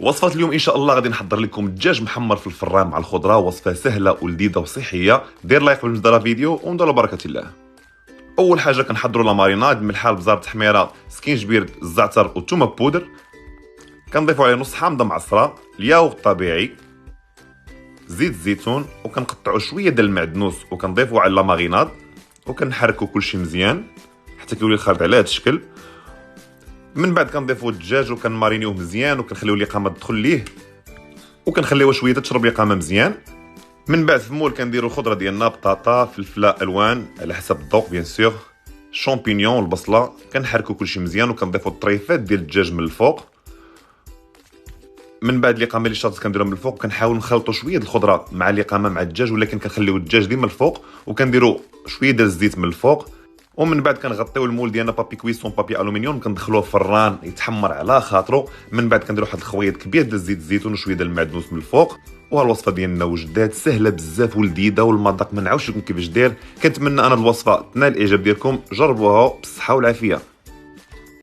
وصفة اليوم ان شاء الله غادي نحضر لكم الدجاج محمر في الفران مع الخضره. وصفه سهله ولذيذه وصحيه. دير لايك قبل ما نبدا الفيديو ونديروا بركه الله. اول حاجه كنحضروا لا ماريناد: ملح، البزار، التحميره، سكينجبير، الزعتر والثومه بودر. كنضيفوا عليه نص حامضه معصره، الياغورت الطبيعي، زيت الزيتون، وكنقطعوا شويه ديال المعدنوس وكنضيفوا على لا ماريناد وكنحركوا كلشي مزيان حتى كيولي الخليط على هذا الشكل. من بعد كنضيفوا الدجاج وكنمارينيوه مزيان وكنخليو اليقامه تدخل ليه وكنخليوها شويه تشرب اليقامه مزيان. من بعد في المول كنديروا الخضره ديالنا: بطاطا، فلفله الوان على حسب الذوق بيان سور، شامبينيون، البصله. كنحركوا كلشي مزيان وكنضيفوا الطريفات ديال الدجاج من الفوق. من بعد اليقامه اللي شاطت كنديروها من الفوق. كنحاول نخلطوا شويه الخضره مع اليقامه مع الدجاج، ولكن كنخليو الدجاج ديما الفوق وكنديروا شويه ديال الزيت من الفوق. ومن بعد كنغطيو المول ديالنا بابي كويسون، بابي الومنيوم، كندخلوه في الفران يتحمر على خاطرو. من بعد كنديروا واحد الخويط كبير ديال زيت الزيتون وشويه ديال المعدنوس من الفوق. والوصفه ديالنا وجدات سهله بزاف ولذيذه، والمذاق ما نعاودش لكم كيفاش داير. كنتمنى انا الوصفه تنال الاعجاب ديالكم. جربوها بالصحه والعافيه.